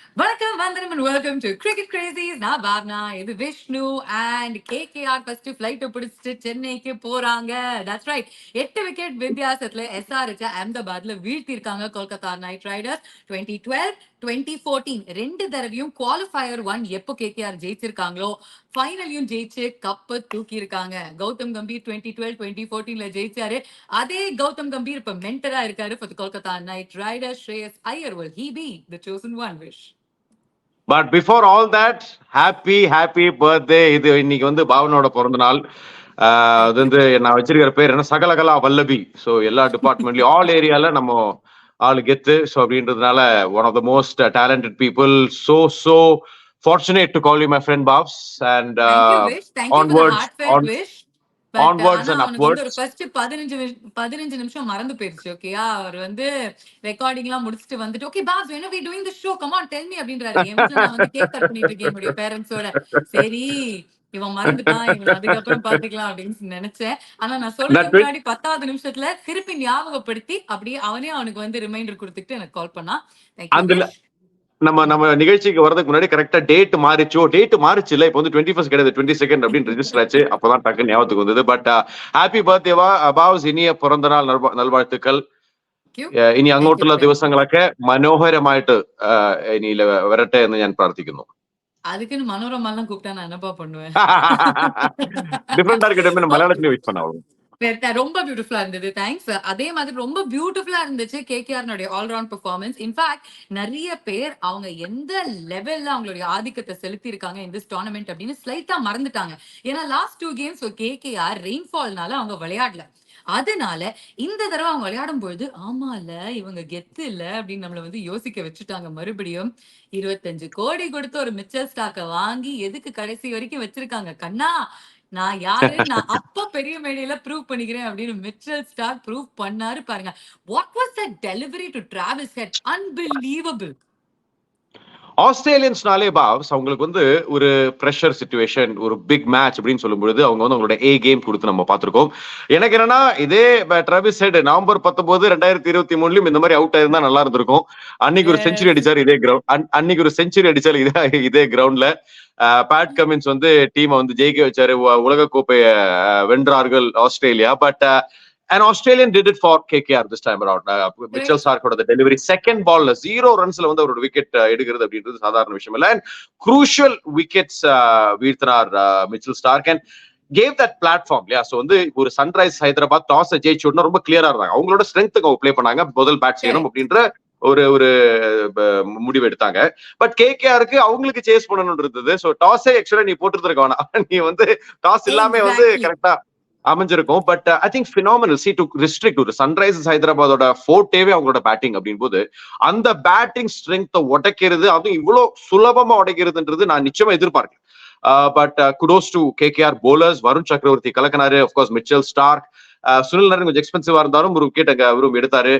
வணக்கம் வந்தனம் and welcome to Cricket Crazies. நான் பாவனா, இது Vishnu and KKR first flight பிடிச்சிட்டு சென்னைக்கு போறாங்க. That's right. 8 wicket வித்தியாசத்துல SRH அஹமதாபாத்ல வீழ்த்திருக்காங்க Kolkata Knight Riders. 2012 2014 ரெண்டு தடவையும் குவாலிஃபயர் 1 எப்போ KKR ஜெயிச்சிருக்காங்களோ ஃபைனலையும் ஜெயிச்சு கப்பு தூக்கி இருக்காங்க. கௌதம் கம்பீர் 2012 2014ல ஜெயிச்சாரு. அதே கௌதம் கம்பீர் இப்ப மென்டரா இருக்காரு for the Kolkata Knight Riders. Shreyas Iyer, will he be the chosen one, Vish? But before all that happy birthday. இது இன்னைக்கு வந்து பாவனோட பிறந்த நாள். அது வந்து நான் வச்சிருக்கிற பேர் என்ன, சகலகலா வல்லபி. ஸோ எல்லா டிபார்ட்மெண்ட்லயும் ஆல் ஏரியால நம்ம ஆளு கெத்து. ஸோ அப்படின்றதுனால one of the most talented people. So fortunate to call you my friend Babs, and thank you, Vish. Thank you for the heartfelt wish. onwards and upwards. ஒரு ஃபர்ஸ்ட் 15 நிமிஷம் மறந்து போயிருச்சு. ஓகேயா, அவர் வந்து ரெக்கார்டிங் எல்லாம் முடிச்சிட்டு வந்துட்டு okay boss when are we doing the show, come on tell me அப்படின்றாரு. நான் வந்து கேக் கட் பண்ணிட்டு இருக்கேன் என்னுடைய பேரண்ட்ஸோட. சரி இவன் மறந்துட்டான், இவன் அதுக்கப்புறம் பாத்துக்கலாம் அப்படின்னு நினைச்சேன். ஆனா நான் சொல்றதுக்கு முன்னாடி 10வது நிமிஷத்துல திருப்பி ஞாபகப்படுத்தி அப்படியே அவனுக்கு வந்து ரிமைண்டர் கொடுத்துட்டு எனக்கு கால் பண்ணா. நம்ம நிகழ்ச்சிக்கு வரதுக்கு முன்னாடி கரெக்டா டேட் மாறிச்சு இல்ல, இப்போ வந்து 21 கிடையாது 22 அப்படின்னு ரெஜிஸ்டர் ஆச்சு. அப்பதான் டக்கு ஞாபகத்துக்கு வந்தது. பட் ஹாப்பி பர்த்டேவா பாவ்ஸ், இனிய பிறந்த நாள் நல்வாழ்த்துக்கள். ഇനി അങ്ങോട്ടുള്ള ദിവസങ്ങളൊക്കെ മനോഹരമായിട്ട് ഇനി വരട്ടെ എന്ന് ഞാൻ പ്രാർത്ഥിക്കുന്നു. அதுக்குன்னு மனோரமாலாம் கூப்பிட்டா நான் என்னப்பா பண்ணுவேன்? டிஃபரெண்டா இருக்கட்டும், மலையாளத்துல வெயிட் பண்ணாலும் ரொம்ப பியூட்டிஃபுல்லா இருந்தது. தேங்க்ஸ். அதே மாதிரி ரொம்ப பியூட்டிஃபுல்லா இருந்துச்சு கேகேஆர் ஆல்ரவுண்ட் பெர்ஃபார்மன்ஸ். இன்ஃபேக்ட் நிறைய பேர் அவங்க எந்த லெவல்ல அவங்களுடைய ஆதிக்கத்தை செலுத்தி இருக்காங்க இந்த டோர்னமெண்ட் அப்படின்னு ஸ்லைட்டா மறந்துட்டாங்க. ஏன்னா லாஸ்ட் 2 கேம்ஸ் கேகேஆர் ரெயின்ஃபால்னால அவங்க விளையாடல. அதனால இந்த தடவை அவங்க விளையாடும் பொழுது ஆமா இல்ல இவங்க கெத்து இல்ல அப்படின்னு நம்மள வந்து யோசிக்க வச்சுட்டாங்க. மறுபடியும் 25 கோடி கொடுத்து ஒரு மிச்சல் ஸ்டாக்க வாங்கி எதுக்கு கடைசி வரைக்கும் வச்சிருக்காங்க? கண்ணா நான் யாரு, நான் அப்ப பெரிய மேடையில ப்ரூவ் பண்ணிக்கிறேன் அப்படின்னு மிச்சல் ஸ்டார்க் ப்ரூவ் பண்ணாரு பாருங்க. What was that delivery to Travis Head, unbelievable. ஆஸ்திரேலியன்ஸ்னாலே பாவ்ஸ் அவங்களுக்கு வந்து ஒரு ப்ரெஷர் சிச்சுவேஷன், ஒரு பிக் மேட்ச் அப்படின்னு சொல்லும் பொழுது அவங்க வந்து அவங்களோட ஏ கேம் கொடுத்து நம்ம பார்த்திருக்கோம். எனக்கு என்னன்னா இதே டிராவிஸ் ஹெட் நவம்பர் 19 2023 இந்த மாதிரி அவுட் ஆயிருந்தா நல்லா இருந்திருக்கும். அன்னைக்கு ஒரு செஞ்சுரி அடிச்சாரு இதே கிரவுண்ட்ல. பேட் கமின்ஸ் வந்து டீமை வந்து ஜெயிக்க வச்சாரு, உலக கோப்பையை வென்றார்கள் Australia. But an Australian did it for KKR this time around. Mitchell Stark the delivery second ball 0 runsல வந்து அவரோட விக்கெட் எடுக்கிறது அப்படின்றது சாதாரண விஷயம் இல்ல. And crucial wickets வீழ்த்தினார் Mitchell Stark and gave that platform. So வந்து ஒரு சன்ரைஸ் ஹைதராபாத் டாஸ் ஜெயிச்சு உடனே ரொம்ப கிளியரா இருந்தாங்க. அவங்களோட ஸ்ட்ரென்த்துக்கு அவங்க பிளே பண்ணாங்க, முதல் பேட் செய்யணும் அப்படின்ற ஒரு முடிவு எடுத்தாங்க. பட் கேகேஆருக்கு அவங்களுக்கு சேஸ் பண்ணணும் இருந்தது. ஸோ டாஸே ஆக்சுவலா நீ போட்டுருக்க வேணாம், நீ வந்து டாஸ் இல்லாம வந்து கரெக்டா அமைஞ்சிருக்கும். But I think phenomenal. C to restrict ஒரு சன்ரைசர்ஸ் ஹைதராபாதோட ஃபோர்டேவே அவங்களோட பேட்டிங் அப்படின் போது அந்த பேட்டிங் ஸ்ட்ரென்த்தை உடைக்கிறது, அதுவும் இவ்வளவு சுலபமா உடைக்கிறதுன்றது நான் நிச்சயமா எதிர்பார்க்கேன். But kudos to KKR bowlers. Varun Chakravarthy கலக்கினாரு, of course Mitchell Starc, Sunil Narine கொஞ்சம் எக்ஸ்பென்சிவா இருந்தாலும் ஒரு விக்கெட் அங்க அவரும் எடுத்தாரு.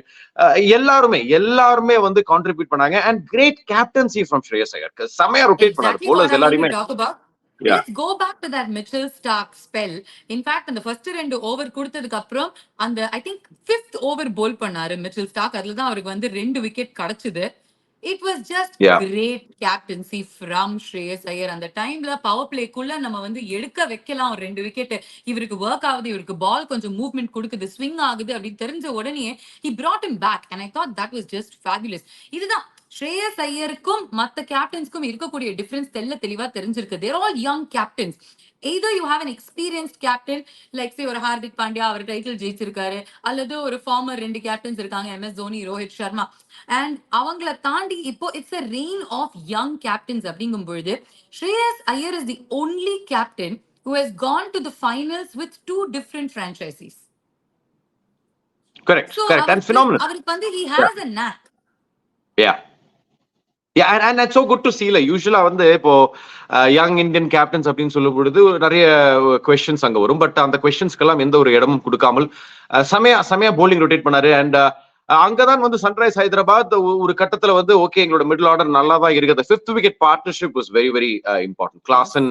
எல்லாருமே வந்து கான்ட்ரிபியூட் பண்ணாங்க. அண்ட் கிரேட் கேப்டன்சி ஃப்ரம் ஸ்ரேயஸ் ஐயர், செமையா ரொட்டேட் பண்ணாரு போலர்ஸ் எல்லாருமே. Let's go back to that Mitchell Stark spell. In fact, அந்த ஃபர்ஸ்ட் 2 ஓவர் கொடுத்ததுக்கு அப்புறம் அந்த ஐ திங்க் 5th ஓவர் போல் பண்ணாரு மிச்சல் ஸ்டார்க். அதுல தான் அவருக்கு வந்து 2 விக்கெட் கிடைச்சது. It was just great captaincy from Shreyas Iyer. அந்த டைம்ல பவர் பிளேக்குள்ள நம்ம வந்து எடுக்க வைக்கலாம் ஒரு 2 விக்கெட். இவருக்கு ஒர்க் ஆகுது, இவருக்கு பால் கொஞ்சம் மூவ்மெண்ட் கொடுக்குது, ஸ்விங் ஆகுது அப்படின்னு தெரிஞ்ச உடனே he brought him back and I thought that was just fabulous. இதுதான் ஸ்ரேயஸ் ஐயருக்கும் மத்த கேப்டன்ஸ்க்கும் இருக்கக்கூடிய டிஃபரன்ஸ் தெளிவா தெரிஞ்சிருக்கு. There all young captains. either you have an experienced captain like say ஒரு ஹார்திக் பாண்டியா, அவர் டைட்டில் ஜெயிச்சிருக்காரு, அல்லது ஒரு ஃபார்மர் 2 கேப்டன்ஸ் இருக்காங்க, MS தோனி, ரோஹித் சர்மா. அண்ட் அவங்கள தாண்டி இப்போ it's a reign of young captains அப்படிங்கும் பொழுது ஸ்ரேயஸ் Iyer is the only captain who has gone to the finals with 2 different franchises. Correct and phenomenal. அவருக்கு வந்து he has a knack. And it's so good to see. யூஸ்வலா வந்து இப்போ young Indian captains அப்படின்னு சொல்லும் பொழுது நிறைய கொஸ்டின்ஸ் அங்க வரும். பட் அந்த கொஸ்டின்ஸ்க்கெல்லாம் எந்த ஒரு இடமும் கொடுக்காமல் செமையா போலிங் ரொட்டேட் பண்ணாரு. அண்ட் அங்கதான் வந்து சன்ரைஸ் ஹைதராபாத் ஒரு கட்டத்துல வந்து ஓகே எங்களோட மிடில் ஆர்டர் நல்லா தான் இருக்குது. 5th wicket partnership was very very important. Klaasen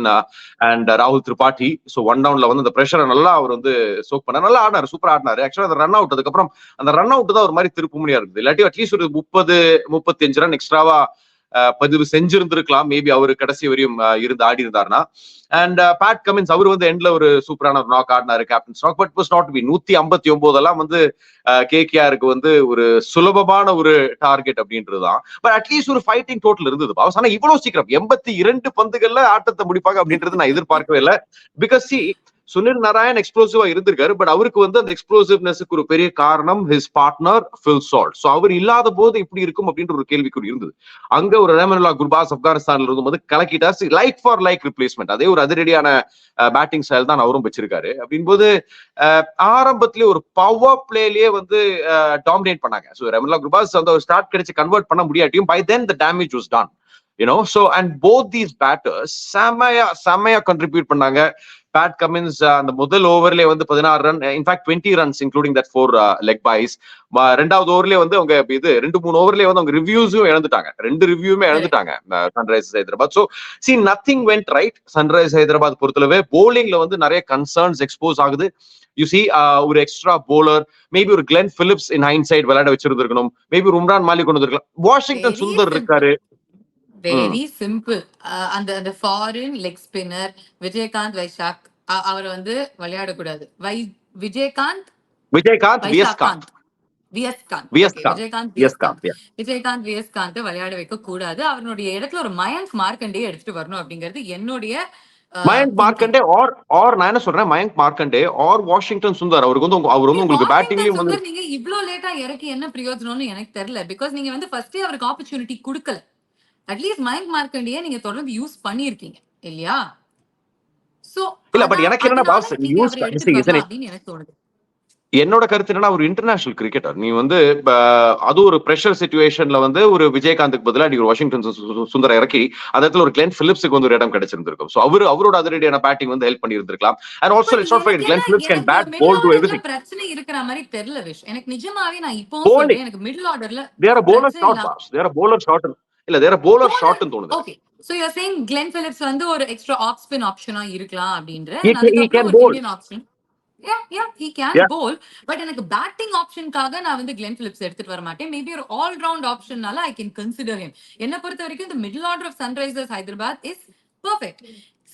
and ராகுல் திரிபாட்டி. ஸோ 1 டவுன்ல வந்து அந்த பிரஷரை நல்லா அவர் வந்து சோக் பண்ணார், நல்லா ஆடினாரு, சூப்பரா ஆடினாரு. ஆக்சுவலா அந்த ரன் அவுட் அதுக்கப்புறம் அந்த ரன் அவுட் தான் ஒரு மாதிரி திருப்பு முடியா இருக்குது. இல்லாட்டி அட்லீஸ்ட் ஒரு 30-35 ரன் எக்ஸ்ட்ராவா பதிவு செஞ்சிருந்திருக்கலாம் மேபி அவரு கடைசி வரையும் இருந்து ஆடி இருந்தாருன்னா. அண்ட் பேட் கமின்ஸ் அவர் வந்து எண்ட்ல ஒரு சூப்பரான ஒரு நாக் ஆடினாரு captain Starc, but was not be 159 எல்லாம் வந்து கேகேஆருக்கு வந்து ஒரு சுலபமான ஒரு டார்கெட் அப்படின்றதுதான். பட் அட்லீஸ்ட் ஒரு ஃபைட்டிங் டோட்டல் இருந்தது பாஸ். ஆனா இவ்வளவு சீக்கிரம் 82 பந்துகள்ல ஆட்டத்தை முடிப்பாங்க அப்படின்றது நான் எதிர்பார்க்கவே இல்லை. பிகாஸ் சுனில் நாராயண் எக்ஸ்ப்ளோசிவா இருந்திருக்காரு, பட் அவருக்கு வந்து அந்த எக்ஸ்ப்ளோசிவ்னஸுக்கு ஒரு பெரிய காரணம் his partner Phil Salt. So அவர் இல்லாத போது இப்படி இருக்கும் அப்படின்ற ஒரு கேள்விக்குறி இருந்தது. அங்க ஒரு ரஹமனுல்லா குர்பாஸ் ஆப்கானிஸ்தான்ல இருக்கும்போது கலக்கிட்டார். லைக் ஃபார் லைக் ரிப்ளேஸ்மெண்ட், அதே ஒரு அதிரடியான பேட்டிங் ஸ்டைல் தான் அவரும் வச்சிருக்காரு. அப்படின் போது ஆரம்பத்திலேயே ஒரு பவர் பிளேலயே வந்து டாமினேட் பண்ணாங்க. ஸோ ரஹமனுல்லா குர்பாஸ் வந்து ஒரு ஸ்டார்ட் கிடைச்சு கன்வெர்ட் பண்ண முடியாட்டியும் by then the damage was done. So and both these batters செமையா கண்ட்ரிபியூட் பண்ணாங்க. பேட் கமின்ஸ் அந்த முதல் ஓவர்லயே வந்து 16 run, in fact 20 runs including that 4 leg byes. ரெண்டாவது ஓவர்லயே வந்து அவங்க இது 2-3 ஓவர்லயே வந்து அவங்க ரிவ்யூஸும் இழந்துட்டாங்க, 2 ரிவ்யூமே இழந்துட்டாங்க Sunrisers Hyderabad. So nothing went right Sunrise Hyderabad பொறுத்தளவு. போலிங்ல வந்து நிறைய கன்சர்ன்ஸ் எக்ஸ்போஸ் ஆகுது. யூ சி ஒரு எக்ஸ்ட்ரா போலர், மேபி ஒரு கிளென் பிலிப்ஸ் இன் ஹைண்ட் சைட் விளையாட வச்சிருந்திருக்கணும், மேபி ஒரு உம்ரான் மாலிக் கொண்டு வந்திருக்கலாம். வாஷிங்டன் சுந்தர் இருக்காரு. Very simple. அந்த foreign leg spinner Vijayakanth Vyshak அவர் வந்து விளையாடக்கூடாது. விஜயகாந்த் விளையாட வைக்க கூடாது. அவருடைய இடத்துல ஒரு மயங்க் மார்க்கண்டே எடுத்துட்டு வரணும் அப்படிங்கிறது என்னுடைய மயங்க் மார்க்கண்டே ஆர் நான் என்ன சொல்றேன், மயங்க் மார்க்கண்டே ஆர் வாஷிங்டன் சுந்தர். அவருக்கு வந்து அவர் வந்து உங்களுக்கு பேட்டிங்லயும் வந்து நீங்க இவ்ளோ லேட்டா இறக்கி என்ன பிரயோஜனம்னு எனக்கு தெரியல. பிகாஸ் நீங்க வந்து ஃபர்ஸ்டே அவருக்கு ஆப்பர்ச்சுனிட்டி கொடுக்கல. அட்லீஸ்ட் மயங்க் மார்க்கண்டியே நீங்க தொடர்ந்து யூஸ் பண்ணிருக்கீங்க இல்லையா? சோ இல்ல, பட் எனக்கு என்னன்னா பாஸ் யூஸ் அப்படின்னு எனக்கு தோணுது. என்னோட கருத்து என்னன்னா, ஒரு இன்டர்நேஷனல் கிரிக்கெட்டர் நீ வந்து அது ஒரு பிரஷர் சிச்சுவேஷன்ல வந்து ஒரு விஜயகாந்துக்கு பதிலா நீ ஒரு வாஷிங்டன் சுந்தர் இறக்கி அந்த இடத்துல ஒரு கிளென் பிலிப்ஸுக்கு வந்து ஒரு இடம் கிடைச்சிருந்திருக்கும். சோ அவரோட அதிரடியான பேட்டிங் வந்து ஹெல்ப் பண்ணி இருந்திருக்கலாம். And also it's not fight Glenn Phillips can bat bowl do everything. பிரச்சனை இருக்கிற மாதிரி தெரியல விஷ் எனக்கு நிஜமாவே. நான் இப்போ சொல்றேன், எனக்கு மிடில் ஆர்டர்ல there are bowler shot boss, there are bowler shot இல்ல, தேர் ஆர் bowler shot ன்னு தோணுது. Okay, so you are saying Glenn Phillips வந்து ஒரு எக்ஸ்ட்ரா ஆஃப் ஸ்பின் ஆப்ஷனா இருக்கலாம் அப்படின்ற. He can bowl. Indian option he can bowl, but எனக்கு batting ஆப்ஷனுக்காக நான் வந்து கிளென் பிலிப்ஸ் எடுத்துட்டு வர மாட்டேன். மேபி ஒரு ஆல் ரவுண்ட் ஆப்ஷன்னால ஐ கேன் கன்சிடர் him. என்ன பொறுத்த வரைக்கும் இந்த middle order of Sunrisers Hyderabad is perfect.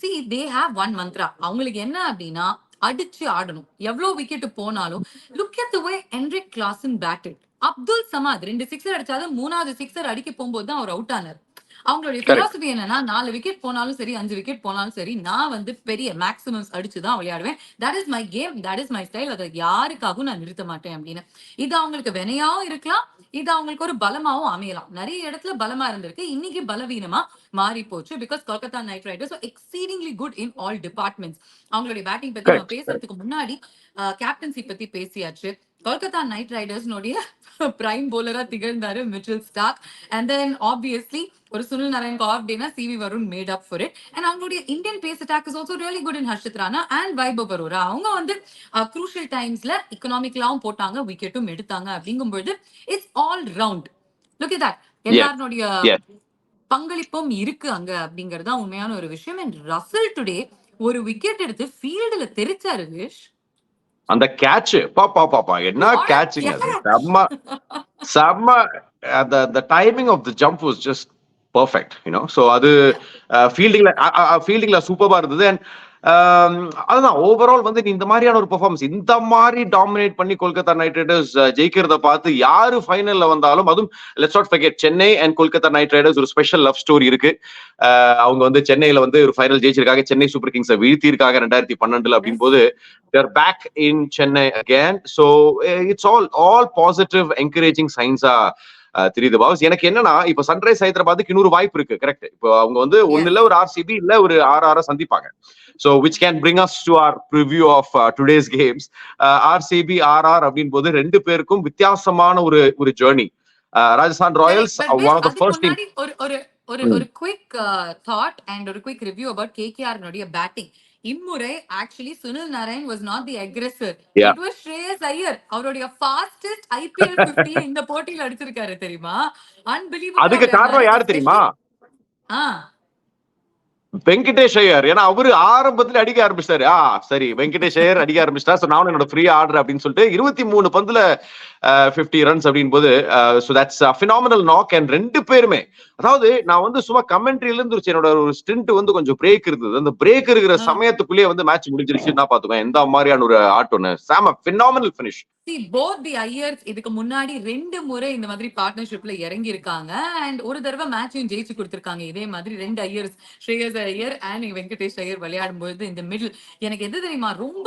See, they have one mantra. அவங்களுக்கு என்ன அப்படின்னா அடிச்சு ஆடணும். எவ்வளவு விக்கெட் போனாலும் look at the way Henrik Klaasen batted. Abdul Samad 2 sixer அடிச்சாலும் 3வது சிக்ஸர் அடிக்க போகும்போது தான் அவர் அவுட் ஆனார். அவங்களுடைய பிலாசபி என்னன்னா 4 விக்கெட் போனாலும் சரி 5 விக்கெட் போனாலும் சரி நான் வந்து பெரிய மேக்ஸிமம்ஸ் அடிச்சுதான் விளையாடுவேன். That is my game, that is my style. அதை யாருக்காகவும் நான் நிறுத்த மாட்டேன் அப்படின்னு. இது அவங்களுக்கு வினையாவும் இருக்கலாம், இது அவங்களுக்கு ஒரு பலமாவும் அமையலாம். நிறைய இடத்துல பலமா இருந்திருக்கு, இன்னைக்கு பலவீனமா மாறி போச்சு. Because Kolkata Knight Riders exceedingly good in all departments. அவங்களுடைய பேட்டிங் பத்தி நம்ம பேசுறதுக்கு முன்னாடி கேப்டன்சி பத்தி பேசியாச்சு. கொல்கத்தா நைட் ரைடர்ஸ்னுடைய பிரைம் போலரா திகழ்ந்தாரு Mitchell Starc. And then obviously ஒரு சுனில் நாராயண் ஆஃப் டேனா CV Varun made up for it. And அவங்களுடைய Indian pace attack is also really good in Harshit Rana and Vaibhav Arora. அவங்க வந்து க்ரூஷியல் டைம்ஸ்ல எக்கனாமிக்கலாவும் போட்டாங்க, விக்கெட்டும் எடுத்தாங்க. அப்படிங்கும்போது it's all round. Look at that. எல்லாருடைய பங்களிப்பும் இருக்கு அங்க அப்படிங்கறதா உண்மையான ஒரு விஷயம். அண்ட் ரசல் டுடே ஒரு விக்கெட் எடுத்து ஃபீல்டுல தெரிச்சாரு விஷ். அந்த கேட்ச் பாப்பா என்ன கேட்சிங் அது, செம்ம the timing of the jump was just perfect, so அது ஃபீல்டிங்ல சூப்பரா இருந்தது. அண்ட் அதுதான் ஓவரால் வந்து இந்த மாதிரியான ஒரு பெர்ஃபார்மன்ஸ், இந்த மாதிரி டாமினேட் பண்ணி கொல்கத்தா நைட் ரைடர்ஸ் ஜெயிக்கிறத பார்த்து யாரு ஃபைனல்ல வந்தாலும், அதுவும் let's not forget Chennai and Kolkata Knight Riders ஒரு ஸ்பெஷல் லவ் ஸ்டோரி இருக்கு. அவங்க வந்து சென்னையில வந்து ஒரு ஃபைனல் ஜெயிச்சிருக்காங்க, சென்னை சூப்பர் கிங்ஸை வீழ்த்திருக்காங்க 2012 அப்படின் போது they are back in Chennai again. So it's all positive encouraging signs தெரியுது பாஸ். எனக்கு என்னன்னா இப்ப சன்ரைஸ் ஹைதராபாத்துக்கு இன்னொரு வாய்ப்பு இருக்கு. கரெக்ட், இப்போ அவங்க வந்து ஒண்ணு இல்ல ஒரு ஆர்சிபி இல்ல ஒரு RR சந்திப்பாங்க. So which can bring us to our preview of today's games. RCB RR அப்படின் போது ரெண்டு பேருக்கும் வித்தியாசமான ஒரு journey. Rajasthan Royals one of the first team. ஒரு குயிக் தாட் அண்ட் ஒரு குயிக் ரிவ்யூ அபவுட் KKR னுடைய பேட்டிங். இம்முறை actually Sunil Narayan was not the aggressor. It was Shreyas Iyer. அவருடைய fastest IPL 50 இந்த போட்டியில அடிச்சிருக்காரு தெரியுமா? Unbelievable. அதுக்கு காரணம் யாரு தெரியுமா? வெங்கடேஷ் ஐயர், ஏன்னா அவரு ஆரம்பத்துல அடிக்க ஆரம்பிச்சிட்டாரு. சரி வெங்கடேஷ் ஐயர் அடிக்க ஆரம்பிச்சிட்டா, நானும் என்னோட ஃப்ரீ ஆர்டர் அப்படின்னு சொல்லிட்டு 23 பந்துல 50 ரன்ஸ் அப்படின் போது, so that's phenomenal knock. And ரெண்டு பேருமே, அதாவது நான் வந்து சும்மா கமெண்ட்ரியில இருந்து என்னோட ஒரு ஸ்டிண்ட் வந்து கொஞ்சம் பிரேக் இருந்தது. அந்த பிரேக் இருக்கிற சமயத்துக்குள்ளேயே வந்து மேட்ச் முடிஞ்சிருச்சுன்னா பாத்துக்கோ எந்த மாதிரியான ஒரு ஆட்டம்னு. சாம phenomenal finish. both the Iyers இதுக்கு முன்னாடி 2 முறை இந்த மாதிரி பார்ட்னர்ஷிப்ல இறங்கி இருக்காங்க. அண்ட் ஒரு தடவை மேட்சையும் ஜெயிச்சு கொடுத்திருக்காங்க. இதே மாதிரி 2 ஐயர்ஸ், ஸ்ரேயஸ் ஐயர் அண்ட் வெங்கடேஷ் ஐயர் விளையாடும் பொழுது இந்த மிடில் எனக்கு எது தெரியுமா ரொம்ப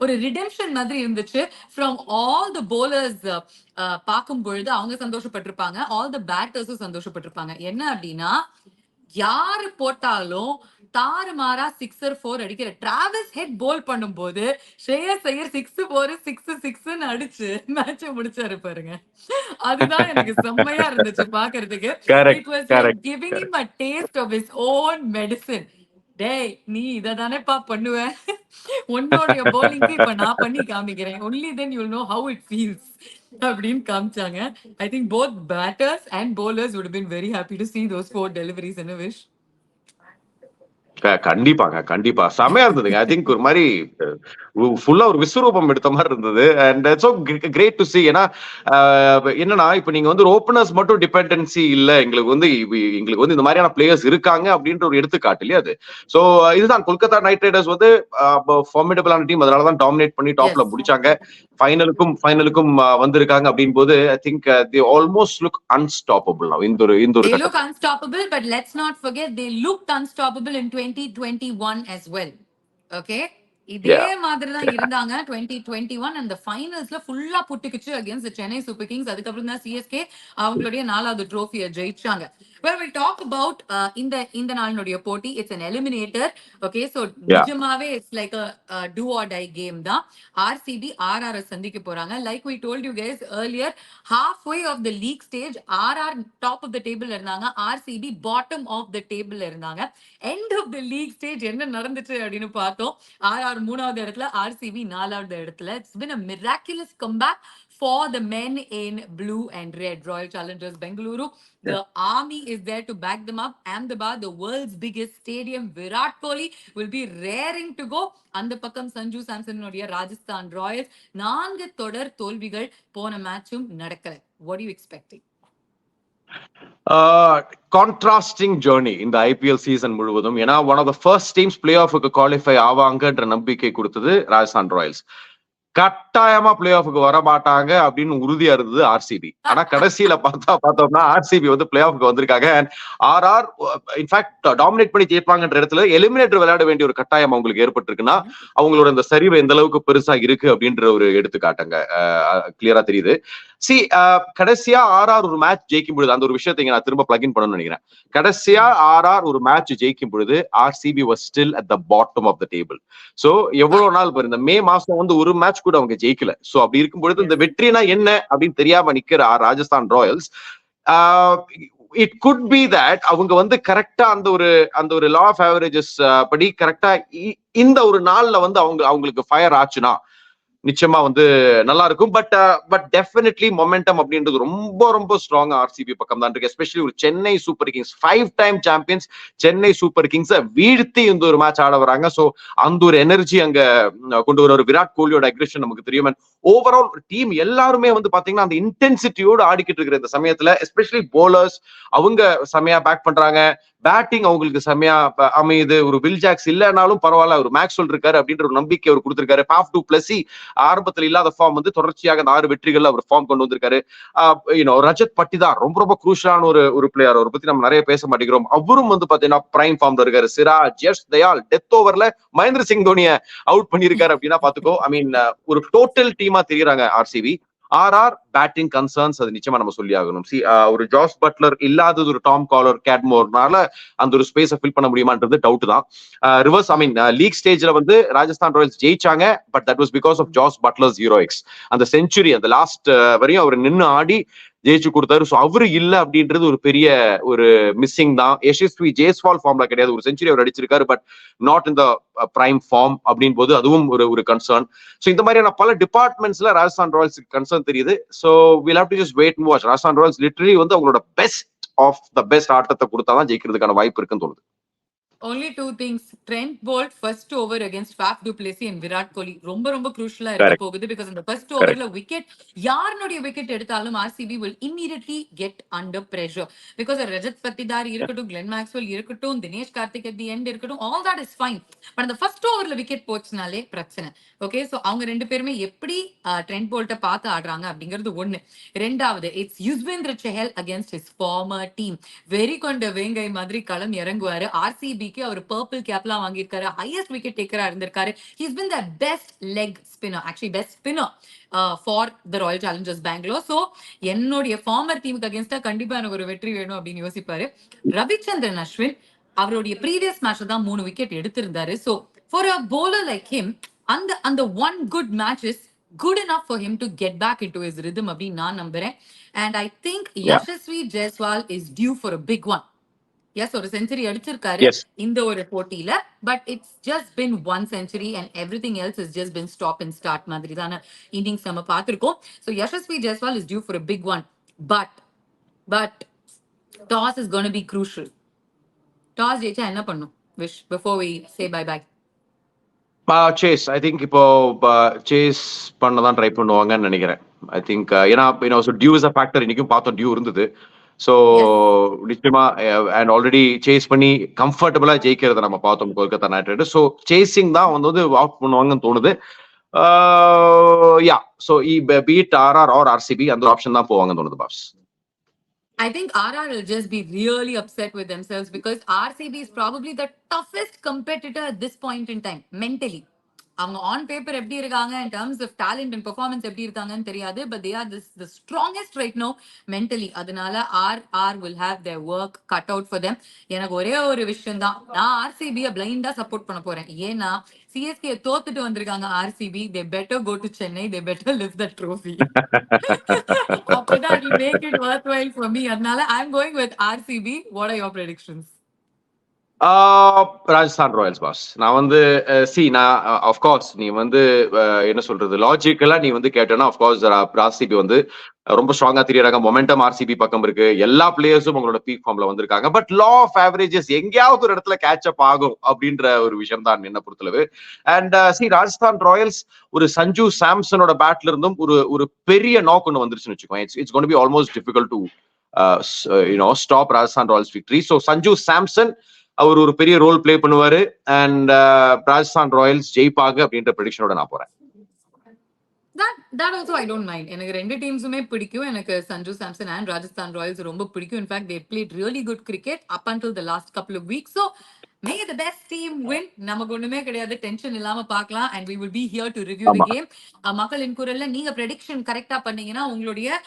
ஒரு ரிடெம்ஷன் மாதிரி இருந்துச்சு. ஃப்ரம் ஆல் த bowlers பார்க்கும் பொழுது அவங்க சந்தோஷப்பட்டிருப்பாங்க, ஆல் த பேட்டர்ஸும் சந்தோஷப்பட்டிருப்பாங்க. என்ன அப்படின்னா யாரு போட்டாலும் தாறுமாறா 6 4 அடிக்கிற டிராவிஸ் ஹெட் போல் பண்ணும்போது ஸ்ரேயஸ் ஐயர் 6 4 6 6 அடிச்சு மேட்சை முடிச்சாரு பாருங்க. அதுதான் எனக்கு செம்மையா இருந்துச்சு பாக்குறதுக்கு. It was like giving him a taste of his own medicine. டேய் நீ இததானேப்பா பண்ணுவ, உன்னோட bowling இப்ப நான் பண்ணி காமிக்கிறேன், only then you'll know how it feels அப்படின்னு காமிச்சாங்க. I think both batters and bowlers would have been very happy to see those 4 deliveries in a wish. கண்டிப்பாங்க, கண்டிப்பா செமையா இருந்ததுங்க. ஐ திங்க் ஒரு மாதிரி ஃபுல்லா ஒரு விஸ்வரூபம் எடுத்த மாதிரி இருந்தது. And so great to see. ஏன்னா என்னன்னா இப்ப நீங்க வந்து ஓப்பனர்ஸ் மட்டும் டிபெண்டன்சி இல்ல, எங்களுக்கு வந்து இந்த மாதிரியான பிளேயர்ஸ் இருக்காங்க அப்படின்ற ஒரு எடுத்துக்காட்டு இல்லையா அது. சோ இதுதான் கொல்கத்தா நைட் ரைடர்ஸ் வந்து ஃபார்மிடபிளான டீம், அதனாலதான் டாமினேட் பண்ணி டாப்ல முடிச்சாங்க. ஃபைனலுக்கும் வந்திருக்காங்க அப்படின் போது I think they almost look unstoppable now. They look unstoppable, but let's not forget they looked unstoppable in 2021 as well. Okay, இதே மாதிரி தான் இருந்தாங்க 2021 அந்த ஃபைனல்ஸ்ல ஃபுல்லா புட்டுக்கிச்சு அகைன்ஸ்ட் சென்னை சூப்பர் கிங்ஸ். அதுக்கப்புறம் தான் சிஎஸ்கே அவங்களுடைய 4வது ட்ரோஃபியை ஜெயிச்சாங்க. Well, we'll talk about இந்த நாளினுடைய போட்டி. It's an eliminator. Okay, so நிஜமாவே it's like a do or die game தான். RCB RR சந்திக்க போறாங்க. Like we told you guys earlier, halfway of the league stage RR top of the table இருந்தாங்க, RCB bottom of the table இருந்தாங்க. End of the league stage என்ன நடந்துச்சு அப்படின்னு பார்த்தோம். RR 3வது இடத்துல, RCB 4வது இடத்துல. It's been a miraculous comeback for the men in blue and red. Royal Challengers Bengaluru, the army is there to back them up. Ahmedabad, the world's biggest stadium, Virat Kohli will be raring to go. அந்த பக்கம் சஞ்சு சாம்சன் உடைய Rajasthan Royals 4 தொடர் தோல்விகள், போன மேட்சும் நடக்கல. What are you expecting? Contrasting journey இந்த IPL season முழுவதும். ஏன்னா one of the first teams play ஆஃபுக்கு குவாலிஃபை ஆவாங்கன்ற நம்பிக்கை கொடுத்தது ராஜஸ்தான் ராயல்ஸ். கட்டாயமா பிளே ஆஃபுக்கு வர மாட்டாங்க அப்படின்னு உறுதியா இருந்தது ஆர்சிபி. ஆனா கடைசியில பார்த்தோம்னா ஆர்சிபி வந்து பிளே ஆஃபுக்கு வந்திருக்காங்க. ஆர்ஆர் இன்ஃபேக்ட் டாமினேட் பண்ணி ஜெயிப்பாங்கன்ற இடத்துல எலிமினேட்டர் விளையாட வேண்டிய ஒரு கட்டாயம் அவங்களுக்கு ஏற்பட்டிருக்குன்னா அவங்களோட இந்த சரிவு எந்த அளவுக்கு பெருசா இருக்கு அப்படின்ற ஒரு எடுத்துக்காட்டுங்க கிளியரா தெரியுது. கடைசியா ஆர்ஆர் ஒரு மேட்ச் ஜெயிக்கும் பொழுது, அந்த ஒரு விஷயத்தை நான் திரும்ப பிளக்இன் பண்ணணும்னு நினைக்கிறேன். கடைசியா ஆர்ஆர் ஒரு மேட்ச் ஜெயிக்கும் பொழுது RCB was still at the bottom of the table. So எவ்வளவு நாள் இந்த மே மாசம் வந்து ஒரு மேட்ச் கூட அவங்க ஜெயிக்கல. சோ அப்படி இருக்கும் பொழுது இந்த வெற்றினா என்ன அப்படின்னு தெரியாம நிக்கிற Rajasthan Royals, it could be that அவங்க வந்து கரெக்டா அந்த ஒரு லா ஆஃப் ஆவரேஜஸ் படி கரெக்டா இந்த ஒரு நாள்ல வந்து அவங்களுக்கு ஃபயர் ஆச்சுன்னா நிச்சயமா வந்து நல்லா இருக்கும். பட் டெஃபினெட்லி மொமெண்டம் அப்படின்றது ரொம்ப ரொம்ப ஸ்ட்ராங்கா ஆர்சிபி பக்கம் தான் இருக்கு. எஸ்பெஷலி ஒரு Chennai Super Kings 5 time champions Chennai Super கிங்ஸை வீழ்த்தி இந்த ஒரு மேட்ச் ஆட வராங்க. சோ அந்த ஒரு எனர்ஜி அங்க கொண்டு வர ஒரு விராட் கோலியோட அக்ரெஷன் நமக்கு தெரியும். ஓவரால் டீம் எல்லாருமே வந்து பாத்தீங்கன்னா அந்த இன்டென்சிட்டியோட ஆடிக்கிட்டு இருக்கிற இந்த சமயத்துல எஸ்பெஷலி போலர்ஸ் அவங்க செமையா பேக் பண்றாங்க. பேட்டிங் அவங்களுக்கு செமையா அமையுது. ஒரு வில் ஜாக்ஸ் இல்லைனாலும் பரவாயில்ல, ஒரு மேக்ஸ்வெல் இருக்காரு அப்படின்ற ஒரு நம்பிக்கை அவர் கொடுத்திருக்காரு. ஃபாஃப் டு பிளஸி ஆரம்பத்தில் இல்லாத ஃபார்ம் வந்து தொடர்ச்சியாக 6 வெற்றிகள் அவர் ஃபார்ம் கொண்டு வந்திருக்காரு. ரஜத் பட்டிதார் ரொம்ப ரொம்ப குரூஷியலான ஒரு பிளேயர், அவரை பத்தி நம்ம நிறைய பேச மாட்டேங்கிறோம். அவரும் வந்து பாத்தீங்கன்னா பிரைம் ஃபார்ம்ல இருக்காரு. சிராஜ், யஷ் தயால் டெத் ஓவர்ல மகேந்திர சிங் தோனியை அவுட் பண்ணிருக்காரு அப்படின்னா பாத்துக்கோ. ஐ மீன் ஒரு டோட்டல் டீமா தெரியுறாங்க ஆர்சிபி. ஆர்ஆர் பேட்டிங் கன்சர்ன்ஸ் அது நிச்சயமா நம்ம சொல்லி ஆகணும். ஒரு ஜாஸ் பட்லர் இல்லாதது ஒரு டாம் காலர் கேட்மோர்னால அந்த ஒரு ஸ்பேஸை ஃபில் பண்ண முடியுமான்றது டவுட் தான். ரிவர்ஸ் ஐ மீன் லீக் ஸ்டேஜ்ல வந்து ராஜஸ்தான் ராயல்ஸ் ஜெயிச்சாங்க. But that was because of Jos Buttler's heroics. அந்த செஞ்சுரி அந்த லாஸ்ட் வரையும் அவர் நின்று ஆடி ஜெயிச்சு கொடுத்தாரு. சோ அவரு இல்ல அப்படின்றது ஒரு பெரிய ஒரு மிஸ்ஸிங் தான். யசஸ்வி ஜெய்ஸ்வால் ஃபார்ம்ல கிடையாது. ஒரு செஞ்சுரி அவர் அடிச்சிருக்காரு, but not in the prime form அப்படின் போது அதுவும் ஒரு கன்சர்ன். சோ இந்த மாதிரியான பல டிபார்ட்மெண்ட்ஸ்ல ராஜஸ்தான் ராயல்ஸ் கன்சர்ன் தெரியுது. So we'll have to just wait and watch. Rajasthan Royals literally வந்து அவங்களோட பெஸ்ட் ஆஃப் த பெஸ்ட் ஆட்டத்தை கொடுத்தாதான் ஜெயிக்கிறதுக்கான வாய்ப்பு இருக்குன்னு தோணுது. only two things. Trent Bolt first over against Faf du Plessis and Virat Kohli ரொம்ப crucial இருக்க Correct. போகுது because in the first Correct. overல wicket யாருடைய wicket எடுத்தாலும் RCB will immediately get under pressure because Rajat Patidar இருக்கட்டும், Glenn Maxwell இருக்கட்டும், Dinesh Karthik at the end இருக்கட்டும், all that is fine. but அந்த first overல wicket போச்சுனாலே பிரச்சனை. ஓகே, சோ அவங்க ரெண்டு பேருமே எப்படி ட்ரெண்ட் போல்ட்ட பார்த்து ஆடுறாங்க அப்படிங்கிறது ஒண்ணு. ரெண்டாவது, it's Yuzvendra Chahal against his former team. வெறி கொண்ட வேங்கை மாதிரி களம் இறங்குவாரு. ஆர்சிபிக்கு அவர் பர்பிள் கேப்லாம் வாங்கியிருக்காரு, ஹையஸ்ட் விக்கெட் டேக்கரா இருந்திருக்காரு. He's been the best leg spinner, actually best spinner for the Royal Challengers Bangalore. So என்னுடைய ஃபார்மர் டீமுக்கு அகேன்ஸ்டா கண்டிப்பா எனக்கு ஒரு வெற்றி வேணும் அப்படின்னு யோசிப்பாரு. ரவிச்சந்திரன் அஸ்வின் அவருடைய ப்ரீவியஸ் மேட்ச்ல தான் 3 விக்கெட் எடுத்திருந்தாரு. So for a bowler like him, அந்த one good match is good enough for him to get back into his rhythm அப்படின்னு நான் நம்புறேன். and I think Yashasvi Jaiswal is due for a big one. Yes, ஒரு century அடிச்சிருக்காரு இந்த ஒரு போட்டியில. But it's just been 1 century and everything else has just been stop and start மாதிரி தான இன்னிங்ஸ் நம்ம பார்த்திருக்கோம். so Yashasvi Jaiswal is due for a big one, but toss is going to be crucial. toss ஜெயிச்சா என்ன பண்ணும் wish before we say bye bye? Says I think இப்போ chase பண்ணதான் try பண்ணுவாங்கன்னு நினைக்கிறேன். ஐ திங்க் ஏன்னா டியூ இஸ் அ ஃபேக்டர். இன்னைக்கும் பார்த்தோம் டியூ இருந்தது. ஸோ நிச்சயமா அண்ட் ஆல்ரெடி சேஸ் பண்ணி கம்ஃபர்டபுளா ஜெயிக்கிறத நம்ம பார்த்தோம் Kolkata Knight Riders. So chasing தான் வந்து அவுட் பண்ணுவாங்கன்னு தோணுது. Yeah, so beat RR or RCB அந்த ஆப்ஷன் தான் போவாங்கன்னு தோணுது boss. I think RR will just be really upset with themselves because RCB is probably the toughest competitor at this point in time mentally. அவங்க on paper எப்படி இருக்காங்க in terms of talent and performance எப்படி இருக்காங்கன்னு தெரியாது, but they are the strongest right now mentally. அதனால RR will have their work cut out for them. எனக்கு ஒரே ஒரு விஷயம் தான், நான் RCB பிளைண்டா சப்போர்ட் பண்ண போறேன். ஏன்னா CSK தோத்துட்டு வந்திருக்காங்க RCB. they better go to Chennai, they better lift the trophy. அப்பதான் it will make it worthwhile for me. அதனால I'm going with RCB. what are your predictions? Rajasthan Royals boss. நான் வந்து நான் of course நீ வந்து என்ன சொல்றது லாஜிக்கலா நீ வந்து கேட்டேன்னா ஆஃப்கோர்ஸ் RCB வந்து ரொம்ப ஸ்ட்ராங்கா தெரியறாங்க. மொமெண்டம் RCB பக்கம் இருக்கு. எல்லா பிளேயர்ஸும் உங்களோட பீக் ஃபார்ம்ல வந்திருக்காங்க. பட் லா ஆஃப் ஆவரேஜஸ் எங்கேயாவது ஒரு இடத்துல கேட்ச் அப் ஆகும் அப்படின்ற ஒரு விஷயம் தான் என்ன பொறுத்தளவு. அண்ட் ராஜஸ்தான் ராயல்ஸ் ஒரு சஞ்சு சாம்சனோட பேட்ல இருந்தும் ஒரு பெரிய நாக் ஒன்று வந்துருச்சுன்னு வச்சுக்கோங்க. It's gonna be almost difficult to stop Rajasthan Royals victory. So Sanju Samson அவர் ஒரு பெரிய ரோல் பிளே பண்ணுவாரு அண்ட் ராஜஸ்தான் ராயல்ஸ் ஜெயிப்பாங்க அப்படின்ற ப்ரெடிக்ஷனோட நான் போறேன். That also I don't mind. எனக்கு ரெண்டு டீம்ஸுமே பிடிக்கும். எனக்கு சஞ்சு சாம்சன் அண்ட் ராஜஸ்தான் ராயல்ஸ் ரொம்ப பிடிக்கும். In fact they played really good cricket up until the last couple of weeks. So may the best team win. நமக்கு ஒண்ணுமே கிடையாது, டென்ஷன் இல்லாம பார்க்கலாம். and we will be here to review the game. மக்களின் குரல்ல நீங்க prediction கரெக்டா பண்ணீங்கன்னா உங்களுடைய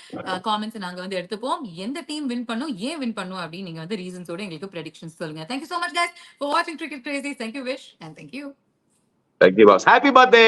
காமெண்ட்ஸ் நாங்க வந்து எடுத்துப்போம். எந்த டீம் வின் பண்ணும், ஏன் வின் பண்ணும் அப்படின்னு நீங்க வந்து ரீசன்ஸோட எங்களுக்கு predictions சொல்லுங்க. Thank you so much guys for watching Cricket Crazy. Thank you Vish and thank you. Thank you boss. Happy birthday.